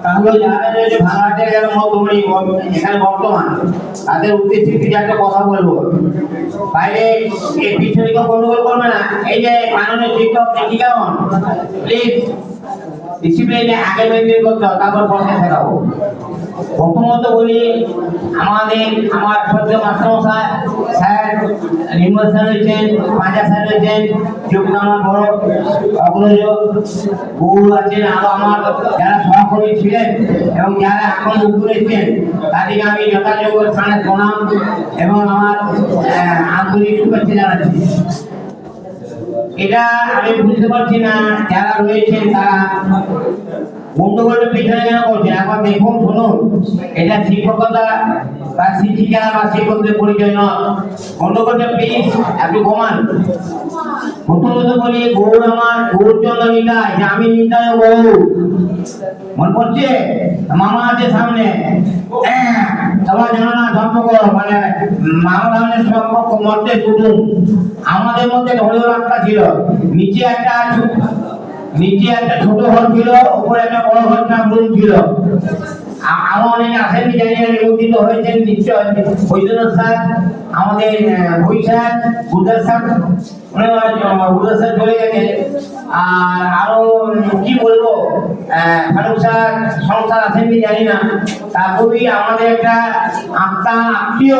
তাহলে যারা যে ভাঙাটে গেল মধ্যমণি এখানে বর্তমান তাদের উদ্দেশ্যে কিছু একটা কথা বলবো। বাইরে এই পিছনে কেউ গন্ডগোল করবে না। এই যে মাননীয় শিক্ষক দেখি কেমন, প্লিজ ডিসিপ্লিনে আগে মেনটেন করতে হবে, তারপর পড়াতে শেখাবো। প্রথমত বলি, আমার সদ্য মাস্টারমশাই স্যার নির্মল স্যার রয়েছেন, পাঁজা স্যার রয়েছেন, যোগ্য আমার বড় অগ্রজ গৌর আছেন, আরো আমার যারা সহকর্মী ছিলেন এবং যারা এখন নতুন এসেছেন তাদেরকে আমি যথাযোগ্য স্থানে প্রণাম এবং আমার আন্তরিক শুভেচ্ছা জানাচ্ছি। এটা আমি বুঝতে পারছি না যারা রয়েছেন তারা গন্ডগোলের পেছনে কেন করছেন। একবার দেখুন, শুনুন, এটা শিক্ষকতা বা শিক্ষিকা বা শিক্ষকদের পরিচয় নয়। গন্ডগোলটা প্লিজ একটু কমান। প্রথমত বলি, গৌর আমার গৌরচন্দ্র নিতাই, যে আমি নিতাই গৌর, মনে পড়ছে? মামা আছে সামনে, সবাই জানো না সম্পর্ক, মানে মামা সামনের সম্পর্ক মধ্যে কুটুম। আমাদের মধ্যে ধরেও রাস্তা ছিল, নিচে একটা ছোট ঘর ছিল, উপরে একটা বড় ঘর রুম ছিল। আরো অনেকে আসেননি, জানি না নিমন্ত্রিত হয়েছেন নিশ্চয়। বৈদ্যনাথ স্যার, আমাদের বই sir, Gurudas sir, Gurudas sir চলে গেছে। আর আরো কি বলবো, ফারুক স্যার, সংসার আসেননি জানি না। তারপরে আমাদের একটা আত্মীয়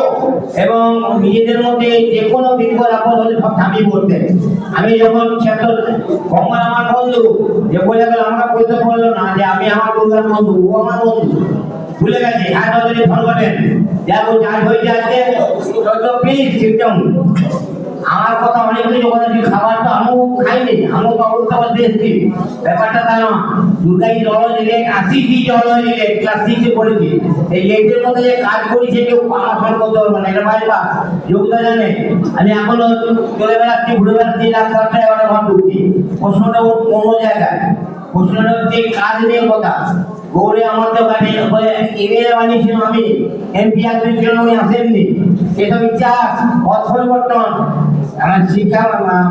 এবং নিজেদের মধ্যে যে কোনো বিপদ আপদ হলে সব ঝাঁপিয়ে পড়তেন। আমি যখন কমল আমার বন্ধু, যে বলে গেল আমাকে বলতে বললো না যে আমি আমার দুর্গার বন্ধু, ও আমার বন্ধু, ভুলে গেছি। হ্যাঁ, তাদের ফোন করেন, দেখো চার্জ হয়ে যাচ্ছে, প্লিজ সিস্টেম। আমার কথা অনেক কিছু কথা, খাবার তো আমিও খাইনি, আমিও তো অবস্থা বলতে এসেছি। ব্যাপারটা তা না, দুর্গাই জলজ লেট, 80 জলজ লেট, ক্লাস 6-এ পড়েছি। এই লেটের মধ্যে যে কাজ করি সে কেউ আমার ফোন করতে পারবো না, এটা বাইবা যোগ্যতা জানে। আমি এখনো চলে বেড়াচ্ছি, ঘুরে বেড়াচ্ছি, রাস্তা 11টা ঘর ঢুকছি। প্রশ্নটা অন্য জায়গায়, প্রশ্নটা হচ্ছে কাজ নিয়ে কথা। গৌরে আমার তো গাড়ি এরিয়া বানিয়েছিলাম আমি, এমপি আসবেন ছিল, উনি আসেননি। এসব ইতিহাস পথ পরিবর্তন। আমার শিক্ষা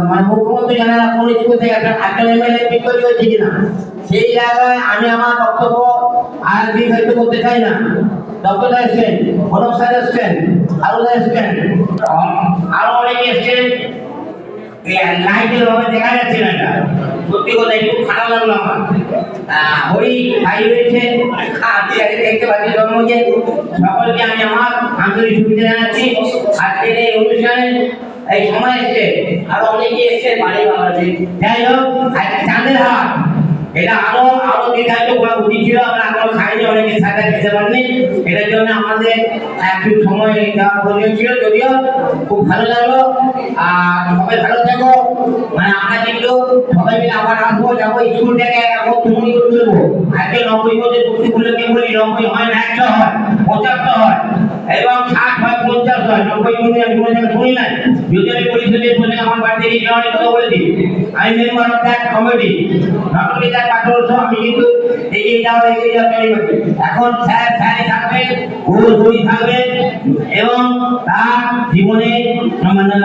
মানে মুখ্যমন্ত্রী জানে না কোন স্কুল থেকে একটা এমএলএ তৈরি হয়েছে কিনা। সেই জায়গায় আমি আমার বক্তব্য আর দীর্ঘায়িত করতে চাই না। ডক্টর এসছেন, প্রণব স্যার এসছেন, আরো এসছেন, আরো অনেকে এসছেন। লাইটের ভাবে দেখা যাচ্ছে না, এটা সত্যি কথা, একটু খারাপ লাগলো আমার। ওই ভাই রয়েছে, দেখতে পাচ্ছি জন্মদিন, সকলকে আমি আমার আন্তরিক শুভেচ্ছা জানাচ্ছি। আজকের এই অনুষ্ঠানে এই সময় এসছে, আরো অনেকে এসছে বাড়ি বাবাজি। যাই হোক, চাঁদের হাট, এটা আরো দীর্ঘায়িত করা উচিত ছিল। আমরা এখনো খাইনি, অনেকে সাথে খেতে পারিনি, এটার জন্য আমাদের একটু সময় দেওয়ার প্রয়োজন ছিল। যদিও খুব ভালো লাগলো। আর সবাই ভালো থাকো, মানে আমরা কিন্তু সবাই মিলে আবার আসবো, যাবো স্কুল থেকে এখন তুমি তুলবো। আজকে 90 বছর পুষ্টি গুলোকে বলি 90 হয় না, 100 হয়, 75 হয় এবং 60 হয়, 50 হয়, 90 গুণ আমি কোনো জায়গায় শুনি নাই। যদি আমি পরিষদের বলে আমার বাড়িতে গিয়ে অনেক কথা বলেছি। আমি member of that committee, notably that patrol. আমি কিন্তু এগিয়ে যাওয়া এখন স্যার থাকবে, গুরু থাকবে এবং তার জীবনে মানে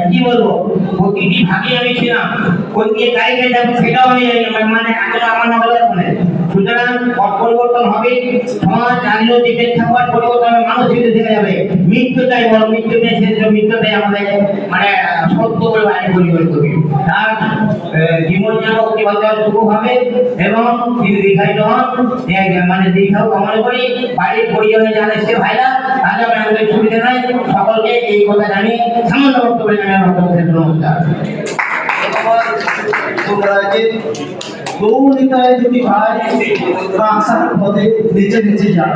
কি বলবো, প্রতিটি ভাগে আমি ছিলাম, কোন দিয়ে গাড়িতে যাবো সেটাও আমি মানে এখনো আমার না বলে মনে। সুতরাং পথ পরিবর্তন হবে, সমাজ জানলেও যে প্রেক্ষাপট পরিবর্তন হবে, মানুষ ধীরে ধীরে যাবে। মৃত্যুটাই বড়, মৃত্যুটাই শেষ, মৃত্যুটাই আমাদের মানে সত্য বলে আইন পরিবর্তন করবে। তার জীবন যেন অতিবাহিত শুরু হবে এবং তিনি দীর্ঘায়িত হন, মানে দীর্ঘায়ু কামনা করি। বাড়ির পরিজনে যারা এসে ভাইরা, তাহলে আমি আমাদের সুবিধা নাই। সকলকে এই কথা জানিয়ে সামান্য বক্তব্য জানিয়ে আমার বক্তব্য শেষ। নমস্কার। গৌর নিতাই যদি ভাই রাস্তার পথে নিচে নিচে যায়।